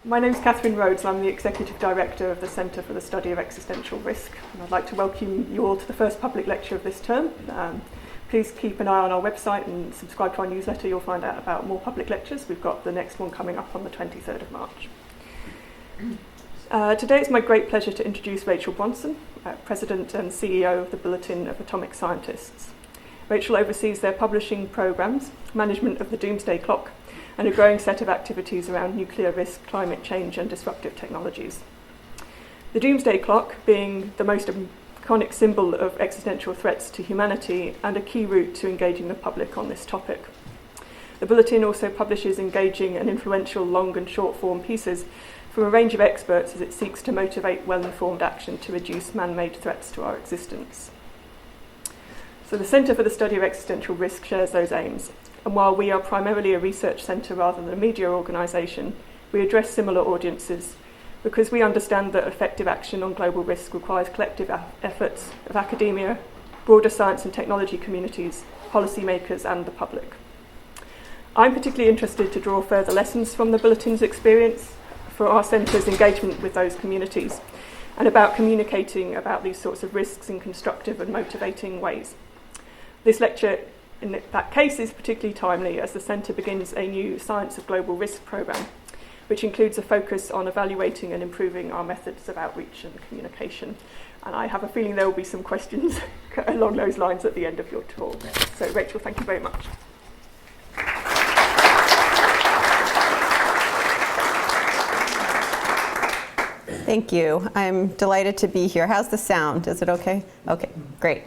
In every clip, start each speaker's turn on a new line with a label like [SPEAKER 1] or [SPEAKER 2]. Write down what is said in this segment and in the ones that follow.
[SPEAKER 1] My name is Catherine Rhodes. I'm the Executive Director of the Centre for the Study of Existential Risk. And I'd like to welcome you all to the first public lecture of this term. Please keep an eye on our website and subscribe to our newsletter. You'll find out about more public lectures. We've got the next one coming up on the 23rd of March. Today it's my great pleasure to introduce Rachel Bronson, President and CEO of the Bulletin of Atomic Scientists. Rachel oversees their publishing programmes, management of the Doomsday Clock, and a growing set of activities around nuclear risk, climate change and disruptive technologies. The Doomsday Clock being the most iconic symbol of existential threats to humanity and a key route to engaging the public on this topic. The Bulletin also publishes engaging and influential long and short form pieces from a range of experts as it seeks to motivate well-informed action to reduce man-made threats to our existence. So the Centre for the Study of Existential Risk shares those aims. And while we are primarily a research centre rather than a media organisation, we address similar audiences because we understand that effective action on global risk requires collective efforts of academia, broader science and technology communities, policymakers and the public. I'm particularly interested to draw further lessons from the Bulletin's experience for our centre's engagement with those communities and about communicating about these sorts of risks in constructive and motivating ways. This lecture in that case is particularly timely as the Centre begins a new Science of Global Risk programme, which includes a focus on evaluating and improving our methods of outreach and communication. And I have a feeling there will be some questions along those lines at the end of your talk. So Rachel, thank you very much.
[SPEAKER 2] Thank you. I'm delighted to be here. How's the sound? Is it okay? Okay, great.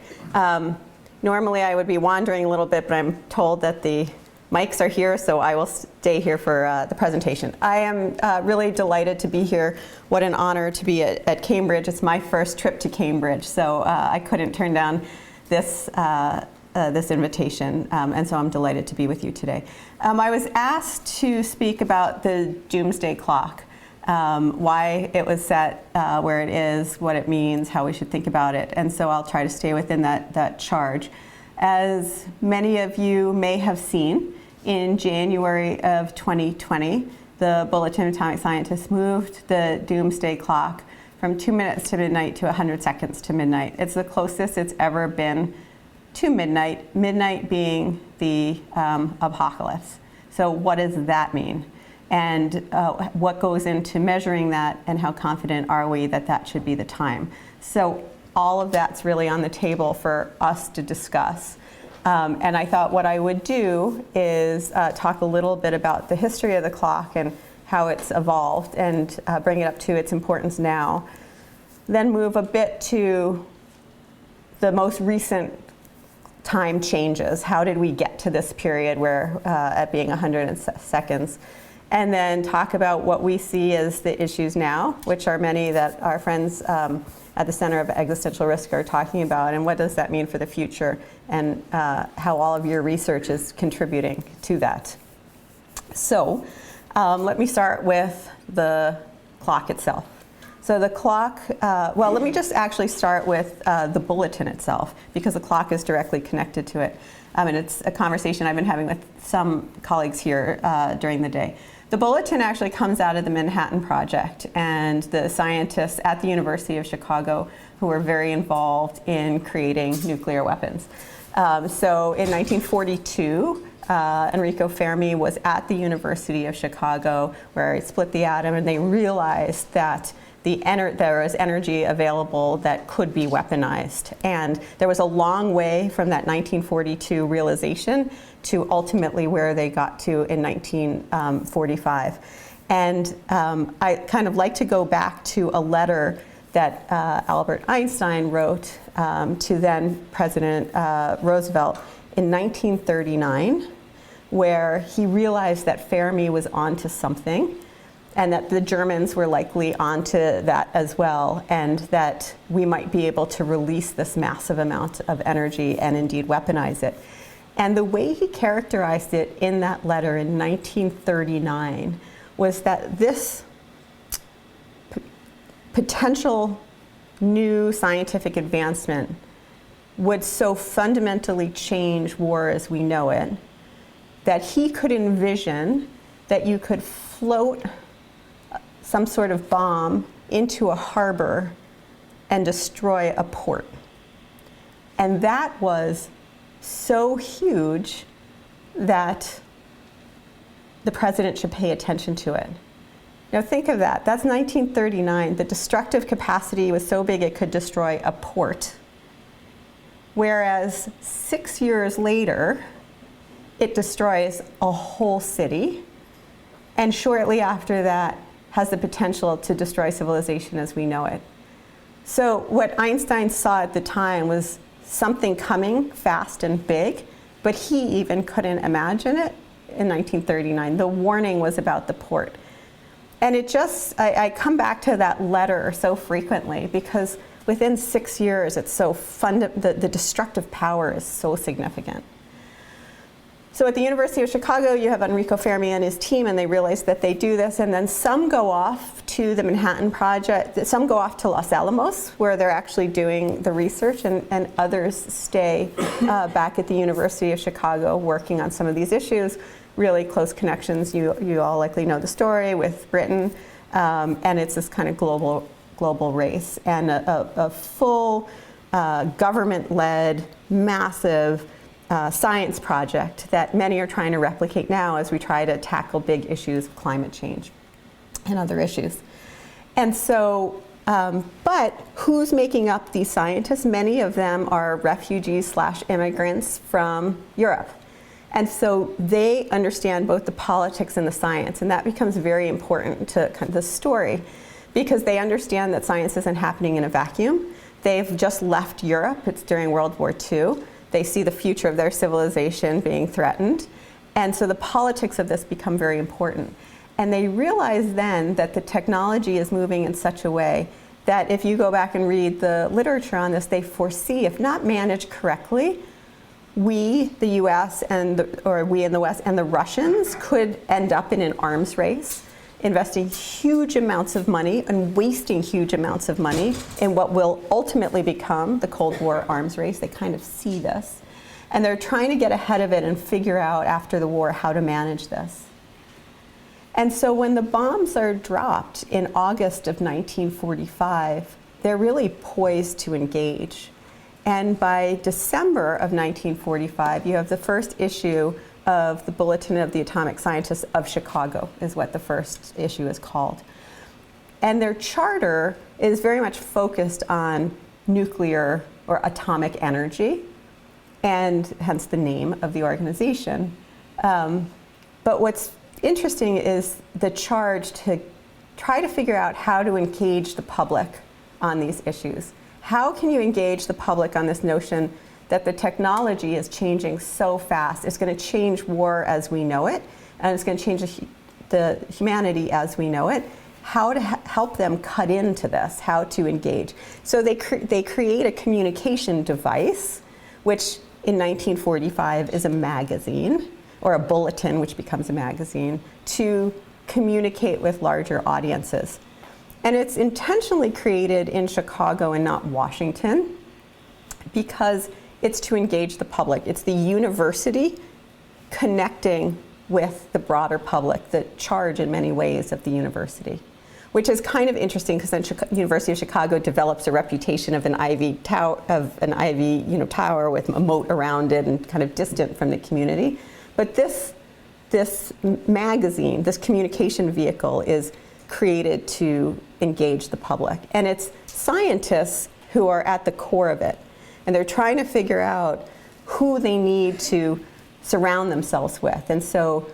[SPEAKER 2] Normally I would be wandering a little bit, but I'm told that the mics are here, so I will stay here for the presentation. I am really delighted to be here. What an honor to be at Cambridge. It's my first trip to Cambridge, so I couldn't turn down this invitation, and so I'm delighted to be with you today. I was asked to speak about the Doomsday Clock, why it was set where it is, what it means, how we should think about it, and so I'll try to stay within that charge. As many of you may have seen, in January of 2020, the Bulletin of Atomic Scientists moved the Doomsday Clock from 2 minutes to midnight to 100 seconds to midnight. It's the closest it's ever been to midnight, midnight being the apocalypse. So what does that mean? And what goes into measuring that, and how confident are we that that should be the time? So all of that's really on the table for us to discuss. And I thought what I would do is talk a little bit about the history of the clock and how it's evolved, and bring it up to its importance now. Then move a bit to the most recent time changes. How did we get to this period where at being 100 seconds? And then talk about what we see as the issues now, which are many that our friends at the Center of Existential Risk are talking about, and what does that mean for the future, and how all of your research is contributing to that. So let me start with the clock itself. So the clock, well, let me just actually start with the Bulletin itself, because the clock is directly connected to it. And it's a conversation I've been having with some colleagues here during the day. The Bulletin actually comes out of the Manhattan Project and the scientists at the University of Chicago who were very involved in creating nuclear weapons. So in 1942, Enrico Fermi was at the University of Chicago where he split the atom, and they realized that there was energy available that could be weaponized. And there was a long way from that 1942 realization to ultimately where they got to in 1945. And I kind of like to go back to a letter that Albert Einstein wrote to then President Roosevelt in 1939, where he realized that Fermi was onto something, and that the Germans were likely onto that as well, and that we might be able to release this massive amount of energy and indeed weaponize it. And the way he characterized it in that letter in 1939 was that this potential new scientific advancement would so fundamentally change war as we know it, that he could envision that you could float some sort of bomb into a harbor and destroy a port. And that was so huge that the president should pay attention to it. Now think of that. That's 1939. The destructive capacity was so big it could destroy a port. Whereas 6 years later, it destroys a whole city. And shortly after that, has the potential to destroy civilization as we know it. So what Einstein saw at the time was something coming fast and big, but he even couldn't imagine it in 1939. The warning was about the port. And it just, I come back to that letter so frequently because within 6 years, it's so the destructive power is so significant. So at the University of Chicago, you have Enrico Fermi and his team, and they realize that they do this, and then some go off to the Manhattan Project, some go off to Los Alamos, where they're actually doing the research, and others stay back at the University of Chicago working on some of these issues. Really close connections. You all likely know the story with Britain, and it's this kind of global race, and a full government-led, massive science project that many are trying to replicate now as we try to tackle big issues of climate change and other issues. And so, but who's making up these scientists? Many of them are refugees/immigrants from Europe. And so they understand both the politics and the science, and that becomes very important to kind of the story because they understand that science isn't happening in a vacuum. They've just left Europe. It's during World War II. They see the future of their civilization being threatened. And so the politics of this become very important. And they realize then that the technology is moving in such a way that if you go back and read the literature on this, they foresee, if not managed correctly, we, the US, or we in the West, and the Russians could end up in an arms race, investing huge amounts of money and wasting huge amounts of money in what will ultimately become the Cold War arms race. They kind of see this. And they're trying to get ahead of it and figure out after the war how to manage this. And so when the bombs are dropped in August of 1945, they're really poised to engage. And by December of 1945, you have the first issue of the Bulletin of the Atomic Scientists of Chicago, is what the first issue is called. And their charter is very much focused on nuclear or atomic energy, and hence the name of the organization. But what's interesting is the charge to try to figure out how to engage the public on these issues. How can you engage the public on this notion that the technology is changing so fast? It's going to change war as we know it, and it's going to change the humanity as we know it. How to help them cut into this, how to engage. So they create a communication device, which in 1945 is a magazine, or a bulletin, which becomes a magazine, to communicate with larger audiences. And it's intentionally created in Chicago and not Washington because it's to engage the public. It's the university connecting with the broader public, the charge in many ways of the university, which is kind of interesting because then University of Chicago develops a reputation of an ivy tower, tower with a moat around it and kind of distant from the community. But this magazine, this communication vehicle, is created to engage the public. And it's scientists who are at the core of it. And they're trying to figure out who they need to surround themselves with. And so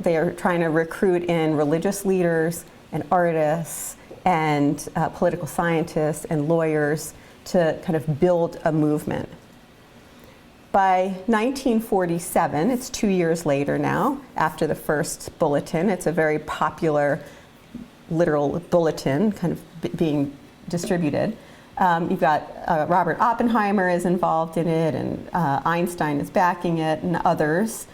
[SPEAKER 2] they are trying to recruit in religious leaders and artists and political scientists and lawyers to kind of build a movement. By 1947, it's 2 years later now, after the first bulletin. It's a very popular literal bulletin kind of being distributed. You've got Robert Oppenheimer is involved in it, and Einstein is backing it, and others.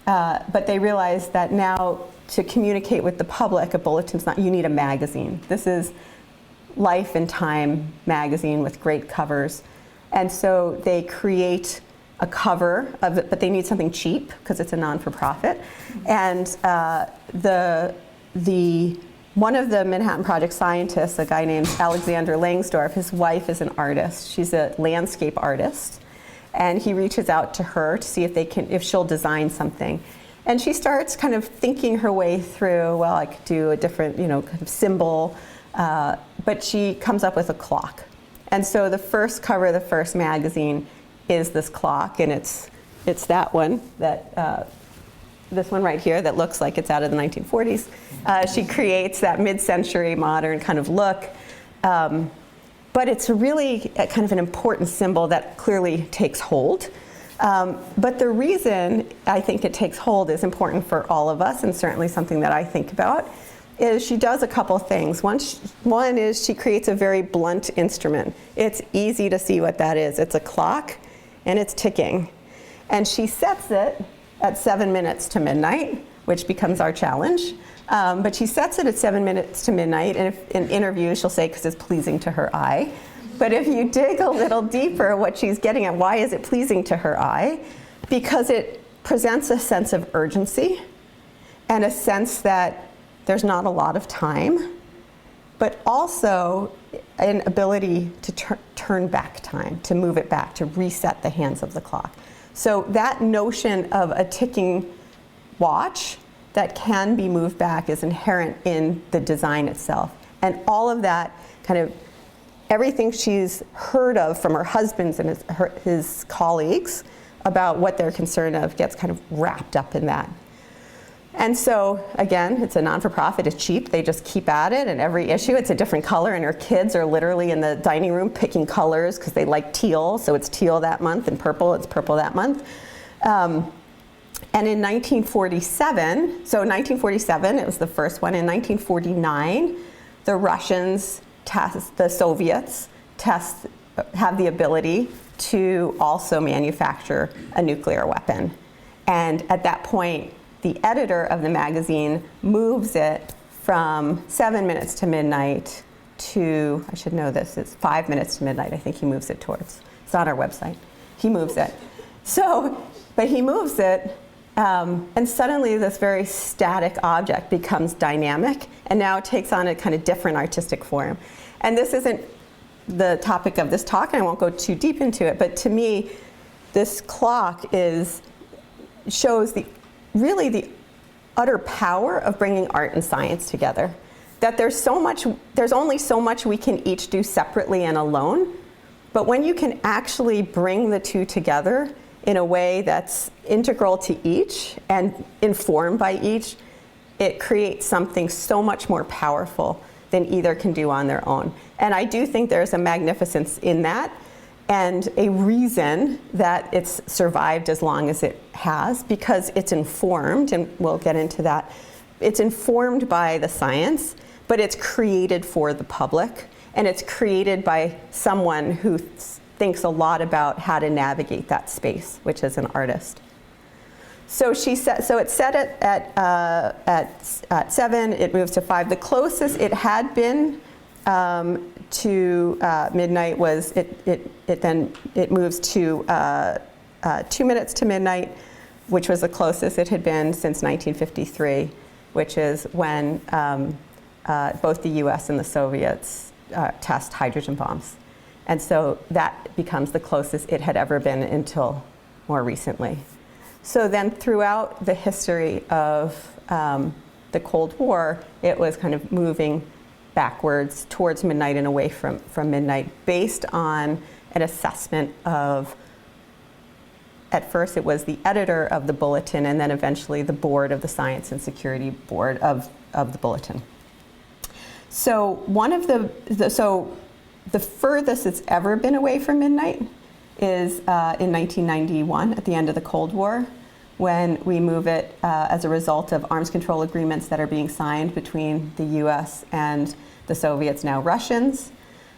[SPEAKER 2] But they realize that now to communicate with the public, a bulletin's not, you need a magazine. This is Life and Time magazine with great covers. And so they create a cover of it, but they need something cheap because it's a non-for-profit. And the one of the Manhattan Project scientists, a guy named Alexander Langsdorff, his wife is an artist. She's a landscape artist. And he reaches out to her to see if she'll design something. And she starts kind of thinking her way through, well, I could do a different, kind of symbol, but she comes up with a clock. And so the first cover of the first magazine is this clock, and it's that one, this one right here that looks like it's out of the 1940s. She creates that mid-century modern kind of look. But it's really kind of an important symbol that clearly takes hold. But the reason I think it takes hold is important for all of us, and certainly something that I think about, is she does a couple things. One is she creates a very blunt instrument. It's easy to see what that is. It's a clock, and it's ticking. And she sets it at 7 minutes to midnight, which becomes our challenge. But she sets it at 7 minutes to midnight, and if in interviews she'll say because it's pleasing to her eye. But if you dig a little deeper, what she's getting at, why is it pleasing to her eye? Because it presents a sense of urgency and a sense that there's not a lot of time, but also an ability to turn back time, to move it back, to reset the hands of the clock. So that notion of a ticking watch that can be moved back is inherent in the design itself. And all of that kind of, everything she's heard of from her husbands and his colleagues about what they're concerned of gets kind of wrapped up in that. And so, again, it's a non-for-profit, it's cheap, they just keep at it, and every issue it's a different color, and her kids are literally in the dining room picking colors because they like teal, so it's teal that month, and purple, it's purple that month. And in 1947, so in 1947, it was the first one. In 1949, the Russians the Soviets have the ability to also manufacture a nuclear weapon. And at that point, the editor of the magazine moves it from 7 minutes to midnight to, I should know this, it's 5 minutes to midnight, I think he moves it towards. It's on our website. He moves it. But he moves it, and suddenly this very static object becomes dynamic, and now it takes on a kind of different artistic form. And this isn't the topic of this talk, and I won't go too deep into it, but to me, this clock shows really the utter power of bringing art and science together. That there's only so much we can each do separately and alone, but when you can actually bring the two together in a way that's integral to each and informed by each, it creates something so much more powerful than either can do on their own. And I do think there's a magnificence in that, and a reason that it's survived as long as it has, because it's informed, and we'll get into that. It's informed by the science, but it's created for the public, and it's created by someone who thinks a lot about how to navigate that space, which is an artist. So it's set at 7, it moves to 5. The closest it had been to midnight was, it moves to 2 minutes to midnight, which was the closest it had been since 1953, which is when both the US and the Soviets test hydrogen bombs. And so that becomes the closest it had ever been until more recently. So then throughout the history of the Cold War, it was kind of moving backwards towards midnight and away from midnight based on an assessment of, at first it was the editor of the Bulletin, and then eventually the board of the Science and Security Board of the Bulletin. So the furthest it's ever been away from midnight is in 1991, at the end of the Cold War, when we move it as a result of arms control agreements that are being signed between the US and the Soviets, now Russians,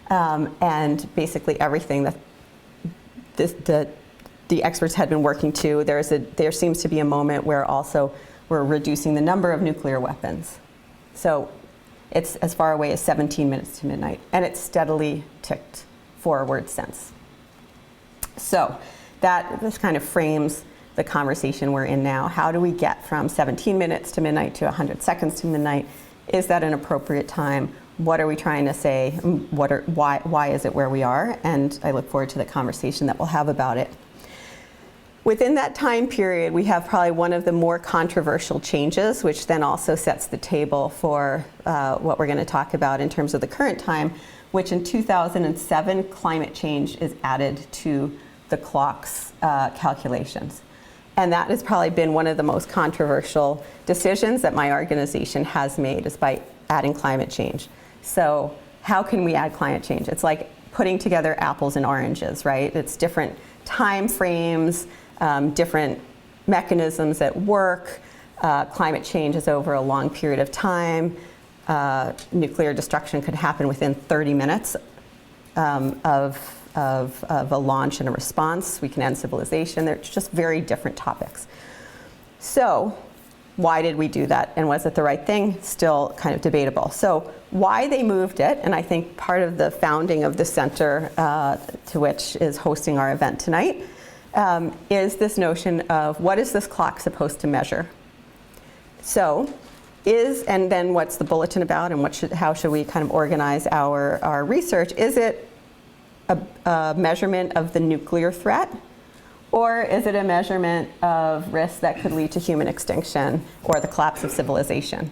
[SPEAKER 2] and basically everything that the experts had been working to. There seems to be a moment where also we're reducing the number of nuclear weapons. So it's as far away as 17 minutes to midnight, and it's steadily ticked forward since. So this kind of frames the conversation we're in now. How do we get from 17 minutes to midnight to 100 seconds to midnight? Is that an appropriate time? What are we trying to say? Why is it where we are? And I look forward to the conversation that we'll have about it. Within that time period, we have probably one of the more controversial changes, which then also sets the table for what we're going to talk about in terms of the current time, which in 2007, climate change is added to the clock's calculations. And that has probably been one of the most controversial decisions that my organization has made, is by adding climate change. So how can we add climate change? It's like putting together apples and oranges, right? It's different time frames, different mechanisms at work. Climate change is over a long period of time. Nuclear destruction could happen within 30 minutes of a launch and a response. We can end civilization. They're just very different topics. So why did we do that? And was it the right thing? Still kind of debatable. So why they moved it, and I think part of the founding of the center, to which is hosting our event tonight, is this notion of what is this clock supposed to measure? So and then what's the bulletin about, and how should we kind of organize our research? Is it a measurement of the nuclear threat? Or is it a measurement of risks that could lead to human extinction or the collapse of civilization?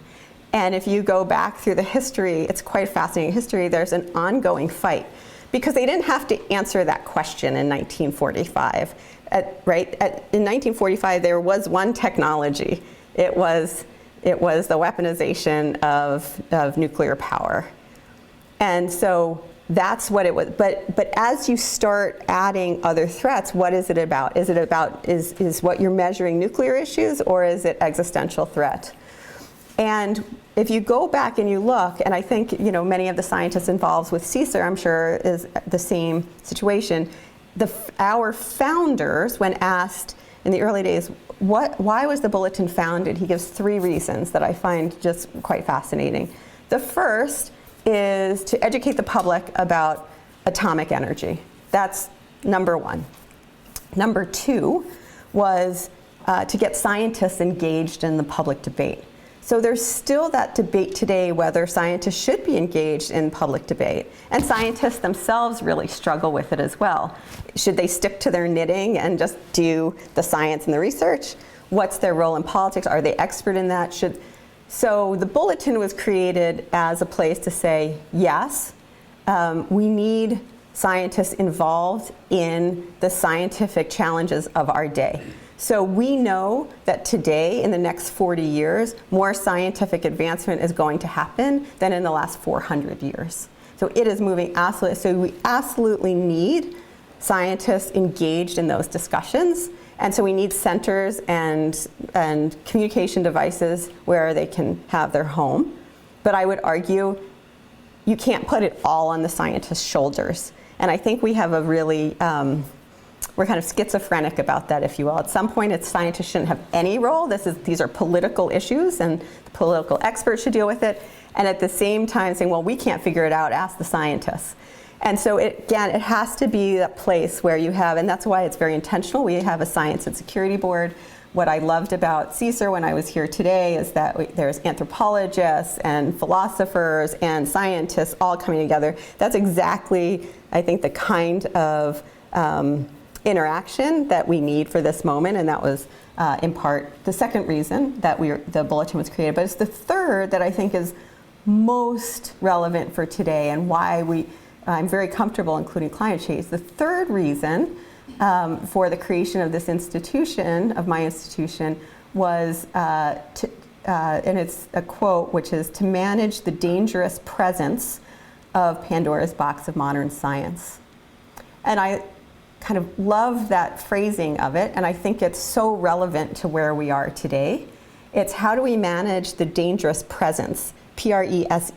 [SPEAKER 2] And if you go back through the history, it's quite a fascinating history. There's an ongoing fight, because they didn't have to answer that question in 1945. In 1945, there was one technology. It was the weaponization of nuclear power. And so that's what it was. But as you start adding other threats, what is it about? Is it about, is what you're measuring nuclear issues, or is it existential threat? And if you go back and you look, and I think many of the scientists involved with CSER, I'm sure, is the same situation. Our founders, when asked in the early days, why was the Bulletin founded? He gives 3 reasons that I find just quite fascinating. The first is to educate the public about atomic energy. That's number 1. Number 2 was to get scientists engaged in the public debate. So there's still that debate today whether scientists should be engaged in public debate. And scientists themselves really struggle with it as well. Should they stick to their knitting and just do the science and the research? What's their role in politics? Are they expert in that? So the Bulletin was created as a place to say, yes, we need scientists involved in the scientific challenges of our day. So we know that today, in the next 40 years, more scientific advancement is going to happen than in the last 400 years. So it is moving absolutely. So we absolutely need scientists engaged in those discussions. And so we need centers and communication devices where they can have their home. But I would argue you can't put it all on the scientists' shoulders. And I think we have a really, we're kind of schizophrenic about that, if you will. At some point, scientists shouldn't have any role. These are political issues, and the political experts should deal with it. And at the same time saying, well, we can't figure it out, ask the scientists. And so it has to be a place where you have, and that's why it's very intentional. We have a science and security board. What I loved about CSER when I was here today is that there's anthropologists and philosophers and scientists all coming together. That's exactly, I think, the kind of interaction that we need for this moment, and that was in part the second reason that the Bulletin was created. But it's the third that I think is most relevant for today, and why I'm very comfortable including climate change. The third reason for the creation of this institution, of my institution, was and it's a quote, which is, to manage the dangerous presence of Pandora's box of modern science. And I kind of love that phrasing of it, and I think it's so relevant to where we are today. It's how do we manage the dangerous presence, presents,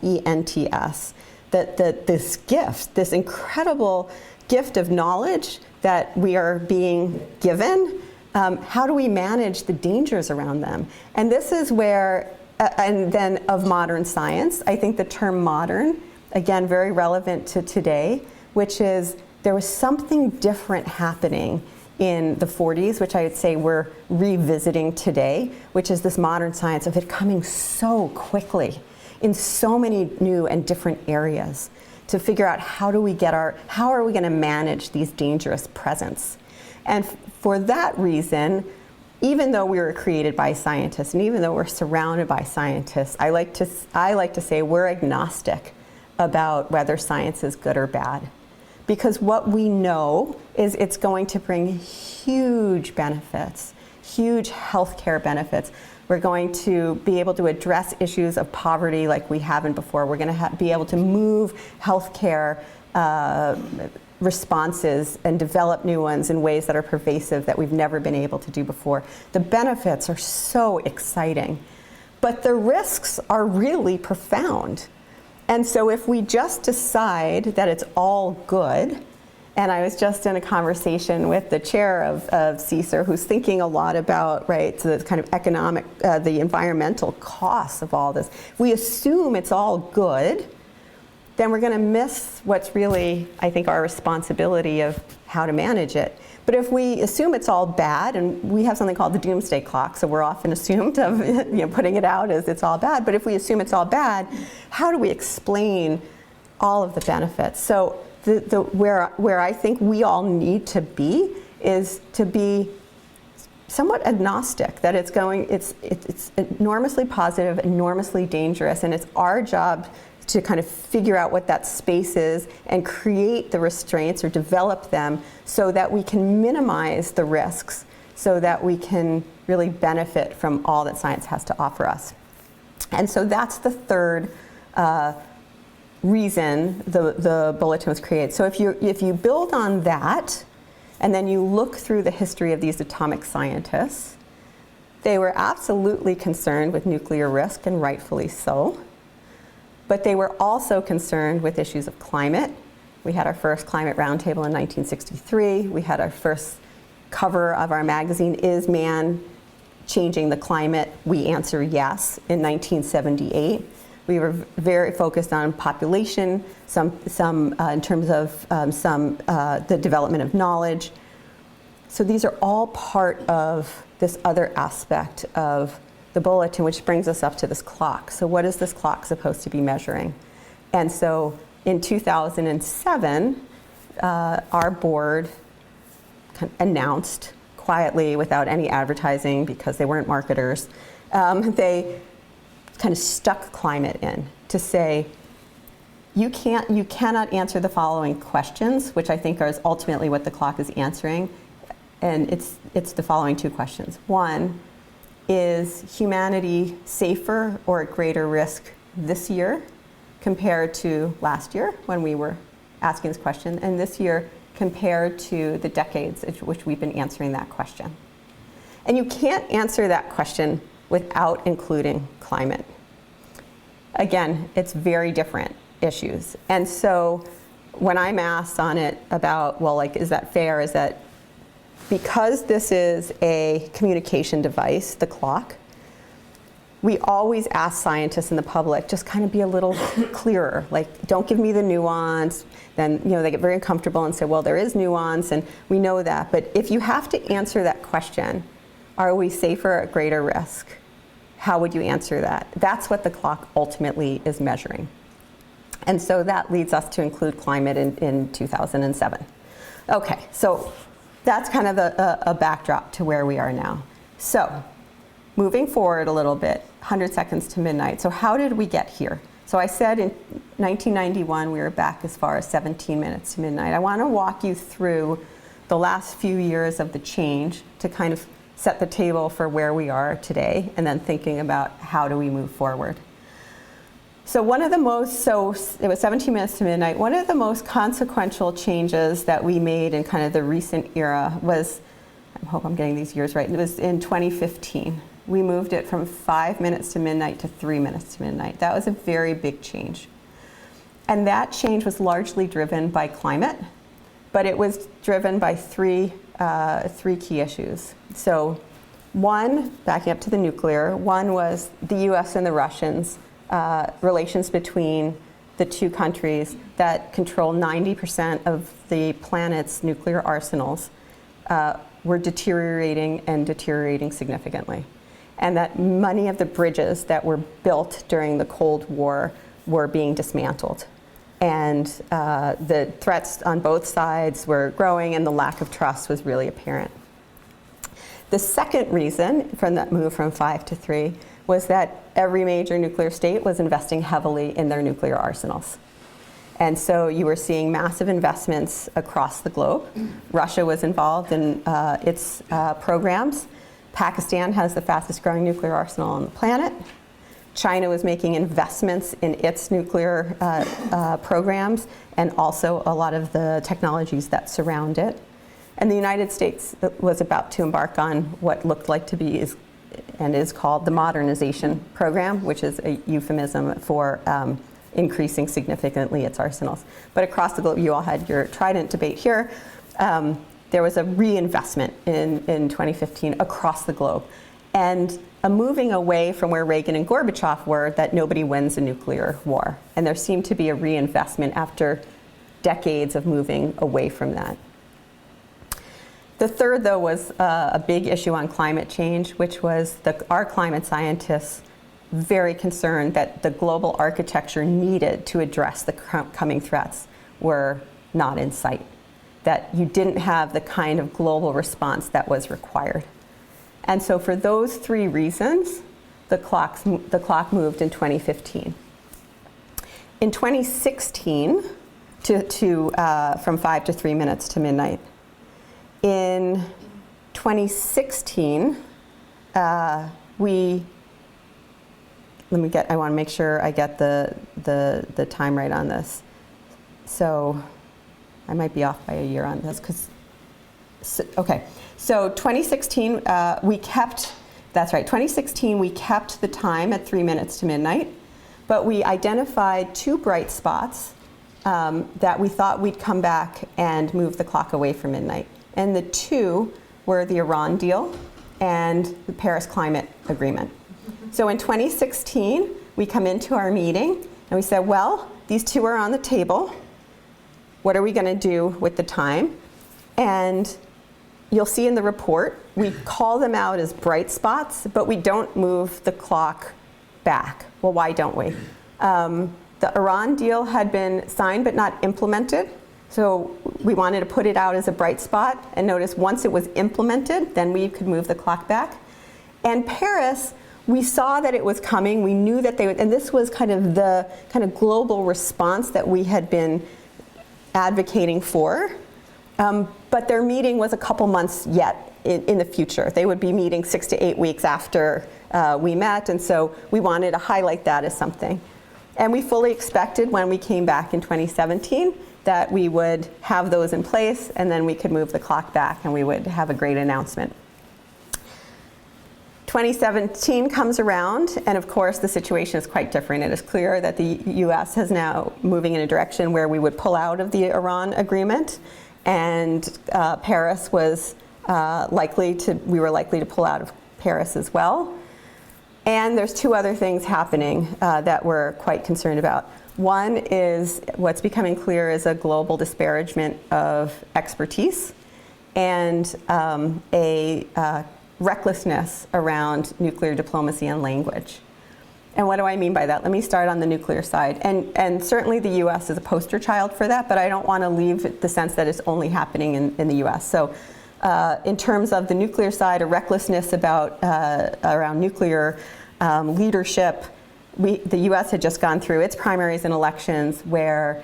[SPEAKER 2] this gift, this incredible gift of knowledge that we are being given. How do we manage the dangers around them? And this is where, and then of modern science, I think the term modern, again, very relevant to today, which is there was something different happening in the 40s, which I would say we're revisiting today, which is this modern science of it coming so quickly. in so many new and different areas to figure out how are we going to manage these dangerous presents. And for that reason, even though we were created by scientists and even though we're surrounded by scientists, I like to say we're agnostic about whether science is good or bad. Because what we know is it's going to bring huge benefits, huge healthcare benefits. We're going to be able to address issues of poverty like we haven't before. We're going to be able to move healthcare responses and develop new ones in ways that are pervasive that we've never been able to do before. The benefits are so exciting, but the risks are really profound. And so if we just decide that it's all good, and I was just in a conversation with the chair of CSER who's thinking a lot about, right, so the kind of economic, the environmental costs of all this. If we assume it's all good, then we're going to miss what's really, I think, our responsibility of how to manage it. But if we assume it's all bad, and we have something called the Doomsday Clock, so we're often assumed of putting it out as it's all bad, but if we assume it's all bad, how do we explain all of the benefits? So where I think we all need to be is to be somewhat agnostic, that it's enormously positive, enormously dangerous, and it's our job to kind of figure out what that space is and create the restraints or develop them so that we can minimize the risks, so that we can really benefit from all that science has to offer us. And so that's the third reason the Bulletin was created. So if you build on that, and then you look through the history of these atomic scientists, they were absolutely concerned with nuclear risk, and rightfully so. But they were also concerned with issues of climate. We had our first climate roundtable in 1963. We had our first cover of our magazine, Is Man Changing the Climate? We answer yes, in 1978. We were very focused on population, some in terms of the development of knowledge. So these are all part of this other aspect of the Bulletin, which brings us up to this clock. So what is this clock supposed to be measuring? And so in 2007, our board announced quietly, without any advertising, because they weren't marketers, they kind of stuck climate in to say, you cannot answer the following questions, which I think is ultimately what the clock is answering. And it's the following two questions. One, is humanity safer or at greater risk this year compared to last year when we were asking this question, and this year compared to the decades in which we've been answering that question? And you can't answer that question without including climate. Again, it's very different issues. And so when I'm asked on it about, well, like, is that fair? Is that because this is a communication device, the clock, we always ask scientists and the public, just kind of be a little clearer. Like, don't give me the nuance. Then, they get very uncomfortable and say, well, there is nuance, and we know that. But if you have to answer that question, are we safer or at greater risk? How would you answer that? That's what the clock ultimately is measuring. And so that leads us to include climate in 2007. Okay, so that's kind of a backdrop to where we are now. So moving forward a little bit, 100 seconds to midnight. So how did we get here? So I said in 1991 we were back as far as 17 minutes to midnight. I want to walk you through the last few years of the change to kind of set the table for where we are today, and then thinking about how do we move forward. So it was 17 minutes to midnight. One of the most consequential changes that we made in kind of the recent era was, I hope I'm getting these years right, it was in 2015. We moved it from 5 minutes to midnight to 3 minutes to midnight. That was a very big change. And that change was largely driven by climate, but it was driven by three key issues. So one, backing up to the nuclear, one was the US and the Russians, relations between the two countries that control 90% of the planet's nuclear arsenals were deteriorating significantly. and that many of the bridges that were built during the Cold War were being dismantled. And the threats on both sides were growing, and the lack of trust was really apparent. The second reason from that move from 5 to 3 was that every major nuclear state was investing heavily in their nuclear arsenals. And so you were seeing massive investments across the globe. Russia was involved in its programs. Pakistan has the fastest growing nuclear arsenal on the planet. China was making investments in its nuclear programs, and also a lot of the technologies that surround it. And the United States was about to embark on what looked like to be and is called the modernization program, which is a euphemism for increasing significantly its arsenals. But across the globe, you all had your Trident debate here. There was a reinvestment in 2015 across the globe, and a moving away from where Reagan and Gorbachev were, that nobody wins a nuclear war. And there seemed to be a reinvestment after decades of moving away from that. The third, though, was a big issue on climate change, which was our climate scientists very concerned that the global architecture needed to address the coming threats were not in sight, that you didn't have the kind of global response that was required. And so for those three reasons, the clock moved in 2015. In 2016, from 5 to 3 minutes to midnight. In 2016, I want to make sure I get the time right on this. So I might be off by a year on this, okay. So 2016, we kept the time at 3 minutes to midnight, but we identified 2 bright spots that we thought we'd come back and move the clock away from midnight. And the 2 were the Iran deal and the Paris Climate Agreement. So in 2016, we come into our meeting and we said, well, these 2 are on the table. What are we going to do with the time? And you'll see in the report, we call them out as bright spots, but we don't move the clock back. Well, why don't we? The Iran deal had been signed but not implemented. So we wanted to put it out as a bright spot, and notice once it was implemented, then we could move the clock back. And Paris, we saw that it was coming. We knew that they would, and this was kind of the global response that we had been advocating for. But their meeting was a couple months yet in the future. They would be meeting 6 to 8 weeks after we met, and so we wanted to highlight that as something. And we fully expected when we came back in 2017 that we would have those in place, and then we could move the clock back and we would have a great announcement. 2017 comes around, and of course the situation is quite different. It is clear that the US is now moving in a direction where we would pull out of the Iran agreement, and Paris was we were likely to pull out of Paris as well. And there's 2 other things happening that we're quite concerned about. One is what's becoming clear is a global disparagement of expertise and a recklessness around nuclear diplomacy and language. And what do I mean by that? Let me start on the nuclear side. And certainly the US is a poster child for that, but I don't want to leave the sense that it's only happening in the US. So in terms of the nuclear side, a recklessness around nuclear leadership. The US had just gone through its primaries and elections where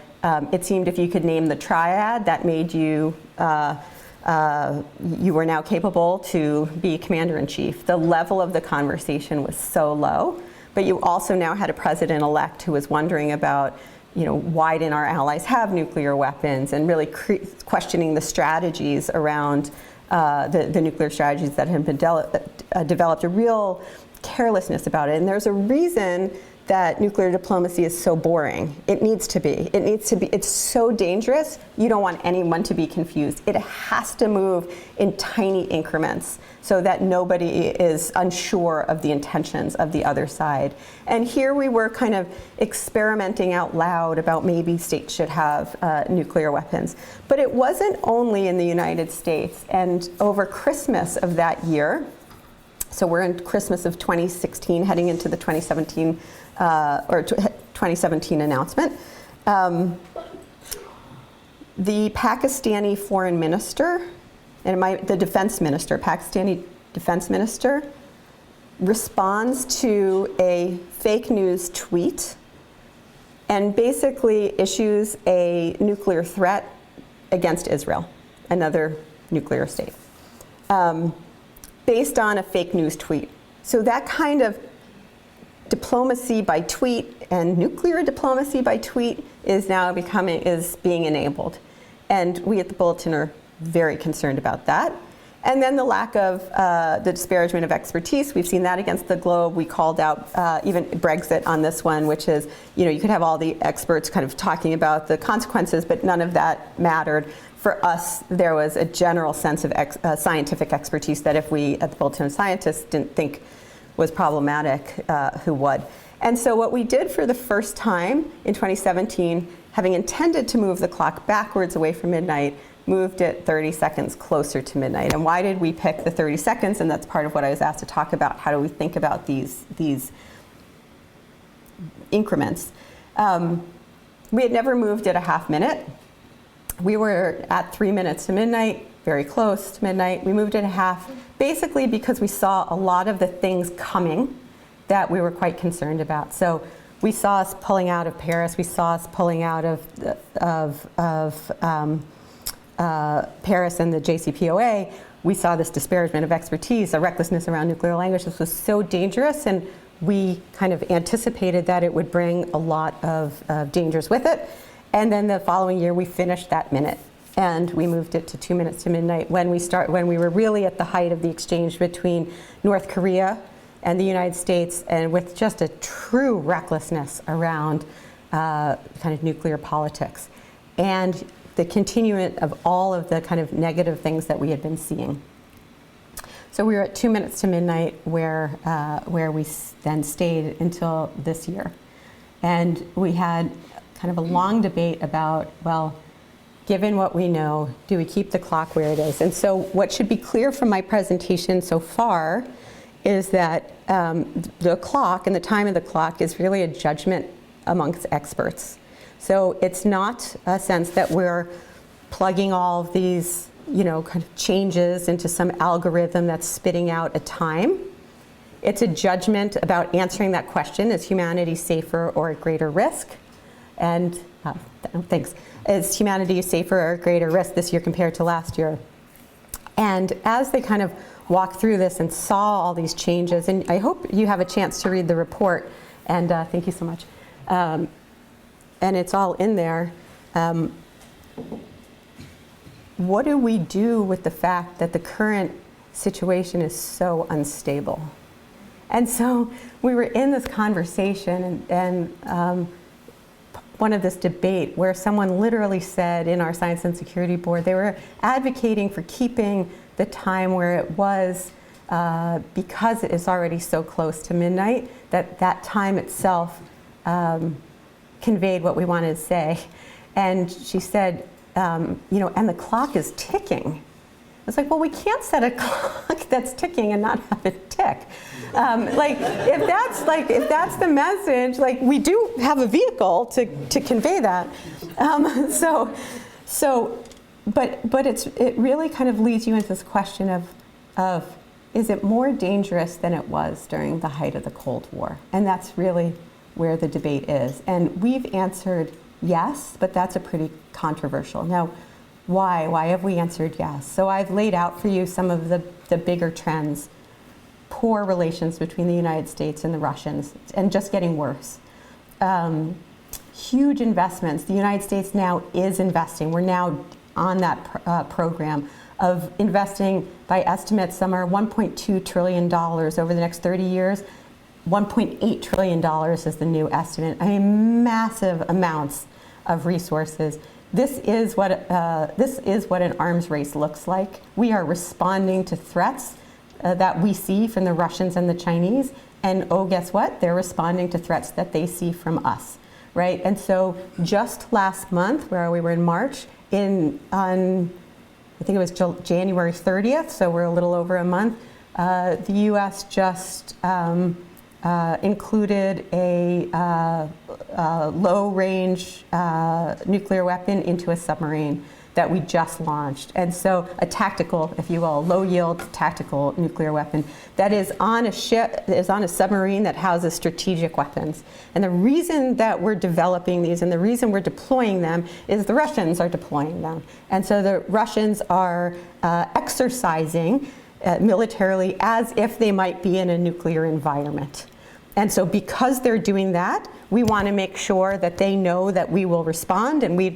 [SPEAKER 2] it seemed if you could name the triad, that made you were now capable to be commander-in-chief. The level of the conversation was so low, but you also now had a president-elect who was wondering about, why didn't our allies have nuclear weapons, and really questioning the strategies around the nuclear strategies that had been developed, a real carelessness about it. And there's a reason that nuclear diplomacy is so boring. It needs to be. It's so dangerous, you don't want anyone to be confused. It has to move in tiny increments so that nobody is unsure of the intentions of the other side. And here we were kind of experimenting out loud about maybe states should have nuclear weapons. But it wasn't only in the United States. And over Christmas of that year, So we're in Christmas of 2016, heading into the 2017 2017 announcement. The Pakistani foreign minister and the defense minister, Pakistani defense minister, responds to a fake news tweet and basically issues a nuclear threat against Israel, another nuclear state, based on a fake news tweet. So that kind of diplomacy by tweet and nuclear diplomacy by tweet is now being enabled. And we at the Bulletin are very concerned about that. And then the lack of the disparagement of expertise, we've seen that against the globe. We called out even Brexit on this one, which is, you could have all the experts kind of talking about the consequences, but none of that mattered. For us, there was a general sense of scientific expertise that if we at the Bulletin of Scientists didn't think was problematic, who would? And so what we did for the first time in 2017, having intended to move the clock backwards away from midnight, moved it 30 seconds closer to midnight. And why did we pick the 30 seconds? And that's part of what I was asked to talk about. How do we think about these increments? We had never moved it a half minute. We were at 3 minutes to midnight, very close to midnight. We moved it a half, basically because we saw a lot of the things coming that we were quite concerned about. So we saw us pulling out of Paris. We saw us pulling out of Paris and the JCPOA. We saw this disparagement of expertise, a recklessness around nuclear language. This was so dangerous, and we kind of anticipated that it would bring a lot of dangers with it. And then the following year, we finished that minute, and we moved it to 2 minutes to midnight when we were really at the height of the exchange between North Korea and the United States, and with just a true recklessness around kind of nuclear politics, and the continuance of all of the kind of negative things that we had been seeing. So we were at 2 minutes to midnight, where we then stayed until this year, and we had kind of a long debate about, well, given what we know, do we keep the clock where it is? And so what should be clear from my presentation so far is that the clock and the time of the clock is really a judgment amongst experts. So it's not a sense that we're plugging all of these, kind of changes into some algorithm that's spitting out a time. It's a judgment about answering that question: is humanity safer or at greater risk? And thanks. Is humanity safer or at greater risk this year compared to last year? And as they kind of walked through this and saw all these changes, and I hope you have a chance to read the report, and thank you so much. And it's all in there. What do we do with the fact that the current situation is so unstable? And so we were in this conversation and one of this debate where someone literally said in our Science and Security Board, they were advocating for keeping the time where it was because it is already so close to midnight, that time itself conveyed what we wanted to say. And she said, and the clock is ticking. I was like, well, we can't set a clock that's ticking and not have it tick. If that's the message, we do have a vehicle to convey that. But it really kind of leads you into this question of is it more dangerous than it was during the height of the Cold War? And that's really where the debate is. And we've answered yes, but that's a pretty controversial. Now, why? Why have we answered yes? So I've laid out for you some of the bigger trends. Poor relations between the United States and the Russians, and just getting worse. Huge investments. The United States now is investing. We're now on that program of investing, by estimates, some are $1.2 trillion over the next 30 years. $1.8 trillion is the new estimate. I mean, massive amounts of resources. This is what an arms race looks like. We are responding to threats that we see from the Russians and the Chinese, and guess what? They're responding to threats that they see from us, right? And so just last month, where we were in March, I think it was January 30th, so we're a little over a month, the U.S. just included a low-range nuclear weapon into a submarine that we just launched. And so a tactical, if you will, low-yield tactical nuclear weapon that is on a ship, is on a submarine that houses strategic weapons. And the reason that we're developing these and the reason we're deploying them is the Russians are deploying them. And so the Russians are exercising militarily as if they might be in a nuclear environment. And so because they're doing that, we want to make sure that they know that we will respond, and we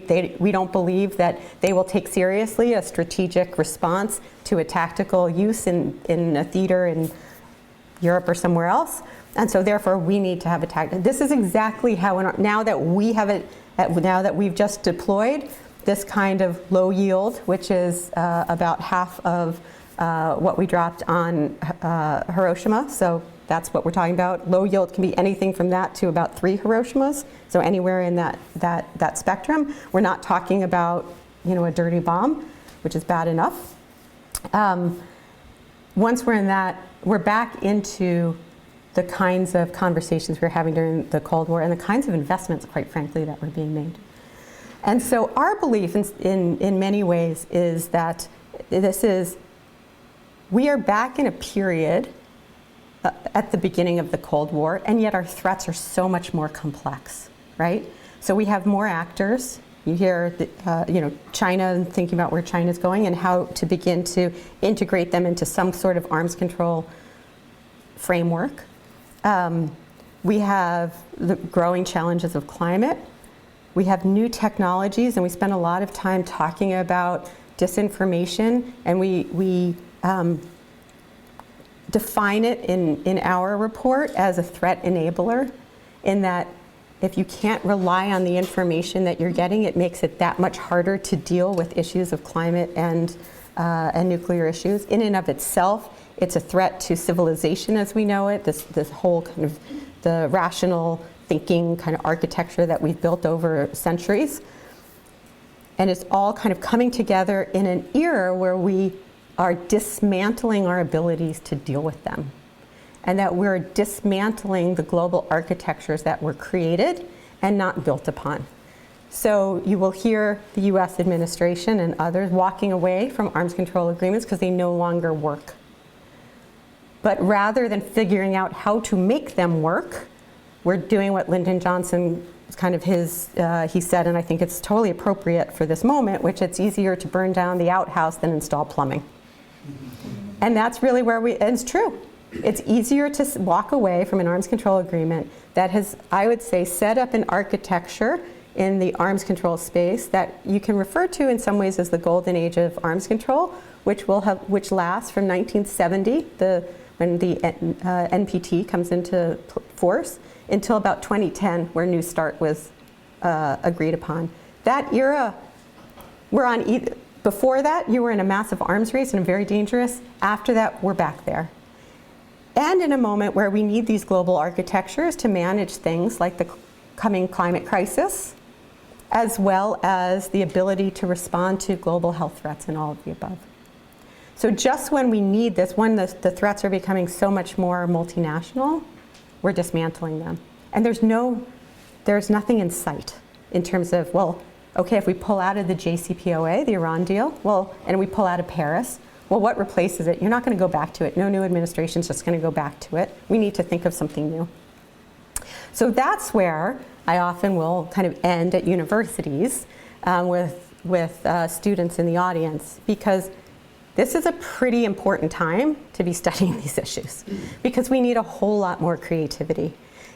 [SPEAKER 2] don't believe that they will take seriously a strategic response to a tactical use in a theater in Europe or somewhere else. And so therefore we need to have a tactic. This is exactly how, now that we have it, now that we've just deployed this kind of low yield, which is about half of what we dropped on Hiroshima. So that's what we're talking about. Low yield can be anything from that to about 3 Hiroshimas. So anywhere in that spectrum. We're not talking about, a dirty bomb, which is bad enough. Once we're in that, we're back into the kinds of conversations we were having during the Cold War and the kinds of investments, quite frankly, that were being made. And so our belief in many ways is that we are back in a period at the beginning of the Cold War, and yet our threats are so much more complex, right? So we have more actors. You hear, China and thinking about where China's going and how to begin to integrate them into some sort of arms control framework. We have the growing challenges of climate. We have new technologies, and we spend a lot of time talking about disinformation, and we define it in our report as a threat enabler, in that if you can't rely on the information that you're getting, it makes it that much harder to deal with issues of climate and nuclear issues. In and of itself, it's a threat to civilization as we know it, this whole kind of the rational thinking kind of architecture that we've built over centuries. And it's all kind of coming together in an era where we are dismantling our abilities to deal with them, and that we're dismantling the global architectures that were created and not built upon. So you will hear the US administration and others walking away from arms control agreements because they no longer work. But rather than figuring out how to make them work, we're doing what Lyndon Johnson, kind of he said, and I think it's totally appropriate for this moment, which it's easier to burn down the outhouse than install plumbing. And that's really where and it's true. It's easier to walk away from an arms control agreement that has, I would say, set up an architecture in the arms control space that you can refer to in some ways as the golden age of arms control, which lasts from 1970, when the NPT comes into force, until about 2010, where New START was agreed upon. That era, we're on either. Before that, you were in a massive arms race and very dangerous. After that, we're back there. And in a moment where we need these global architectures to manage things like the coming climate crisis, as well as the ability to respond to global health threats and all of the above. So just when we need this, when the threats are becoming so much more multinational, we're dismantling them. And there's nothing in sight in terms of, well, okay, if we pull out of the JCPOA, the Iran deal, and we pull out of Paris, well, what replaces it? You're not going to go back to it. No new administration's just going to go back to it. We need to think of something new. So that's where I often will kind of end at universities with students in the audience, because this is a pretty important time to be studying these issues, because we need a whole lot more creativity.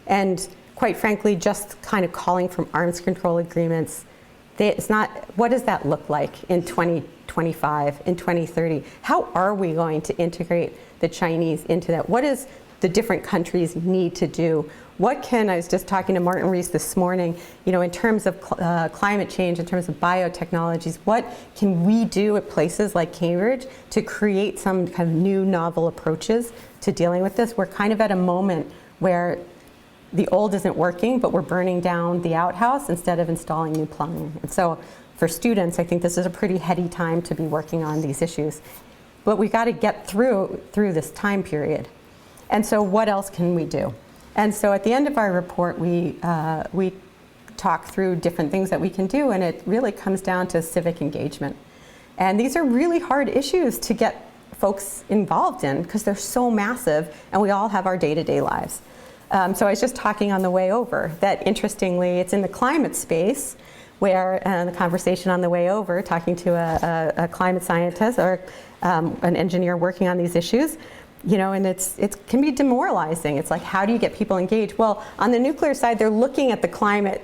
[SPEAKER 2] And quite frankly, just kind of calling from arms control agreements, it's not, what does that look like in 2025, in 2030? How are we going to integrate the Chinese into that? What does the different countries need to do? I was just talking to Martin Rees this morning, in terms of climate change, in terms of biotechnologies, what can we do at places like Cambridge to create some kind of new novel approaches to dealing with this? We're kind of at a moment where the old isn't working, but we're burning down the outhouse instead of installing new plumbing. And so for students, I think this is a pretty heady time to be working on these issues. but we got to get through this time period. And so what else can we do? And so at the end of our report, we talk through different things that we can do, and it really comes down to civic engagement. And these are really hard issues to get folks involved in because they're so massive, and we all have our day-to-day lives. So I was just talking on the way over that, interestingly, it's in the climate space where, the conversation on the way over, talking to a climate scientist or an engineer working on these issues, you know, and it can be demoralizing. It's like, how do you get people engaged? Well, on the nuclear side, they're looking at the climate,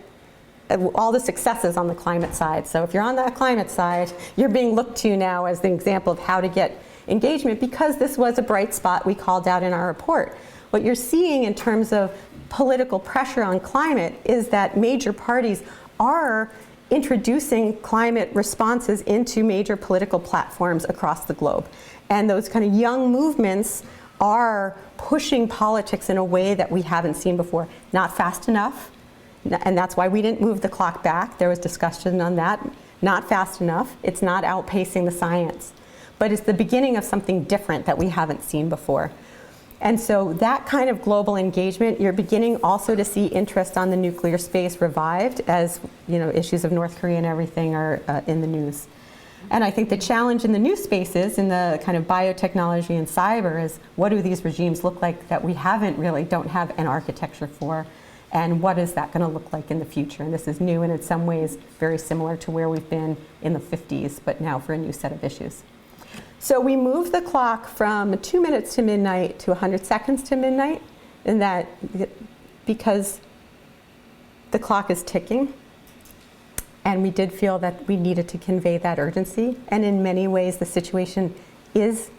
[SPEAKER 2] all the successes on the climate side. So if you're on that climate side, you're being looked to now as the example of how to get engagement, because this was a bright spot we called out in our report. What you're seeing in terms of political pressure on climate is that major parties are introducing climate responses into major political platforms across the globe. And those kind of young movements are pushing politics in a way that we haven't seen before. Not fast enough, and that's why we didn't move the clock back. There was discussion on that. Not fast enough. It's not outpacing the science. But it's the beginning of something different that we haven't seen before. And so that kind of global engagement, you're beginning also to see interest on the nuclear space revived as, you know, issues of North Korea and everything are in the news. And I think the challenge in the new spaces, in the kind of biotechnology and cyber, is what do these regimes look like that we don't have an architecture for, and what is that going to look like in the future? And this is new and in some ways very similar to where we've been in the 50s, but now for a new set of issues. So we moved the clock from 2 minutes to midnight to 100 seconds to midnight, and that because the clock is ticking, and we did feel that we needed to convey that urgency. And in many ways, the situation is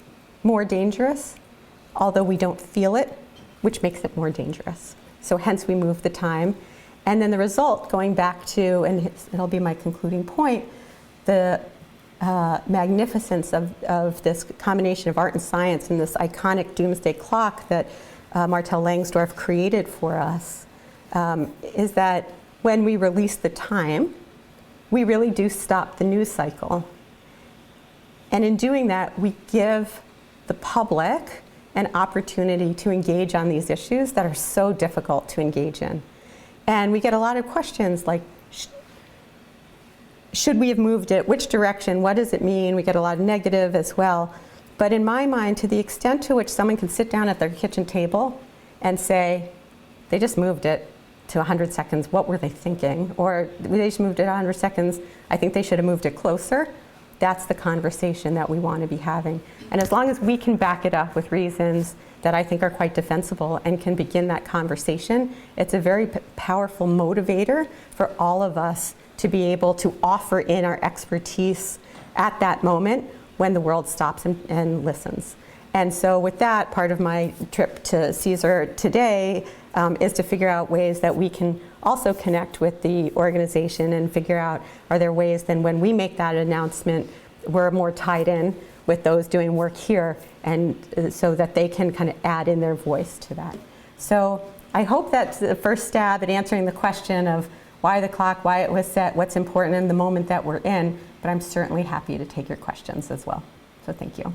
[SPEAKER 2] more dangerous, although we don't feel it, which makes it more dangerous. So hence we moved the time. And then the result, going back to, and it'll be my concluding point, the magnificence of this combination of art and science and this iconic Doomsday Clock that Martel Langsdorff created for us, is that when we release the time, we really do stop the news cycle. And in doing that, we give the public an opportunity to engage on these issues that are so difficult to engage in. And we get a lot of questions like, should we have moved it? Which direction? What does it mean? We get a lot of negative as well. But in my mind, to the extent to which someone can sit down at their kitchen table and say, they just moved it to 100 seconds, what were they thinking? Or they just moved it 100 seconds, I think they should have moved it closer. That's the conversation that we want to be having. And as long as we can back it up with reasons that I think are quite defensible and can begin that conversation, it's a very powerful motivator for all of us to be able to offer in our expertise at that moment when the world stops and listens. And so with that, part of my trip to CSER today is to figure out ways that we can also connect with the organization and figure out, are there ways then when we make that announcement, we're more tied in with those doing work here, and so that they can kind of add in their voice to that. So I hope that's the first stab at answering the question of why the clock, why it was set, what's important in the moment that we're in, but I'm certainly happy to take your questions as well. So thank you.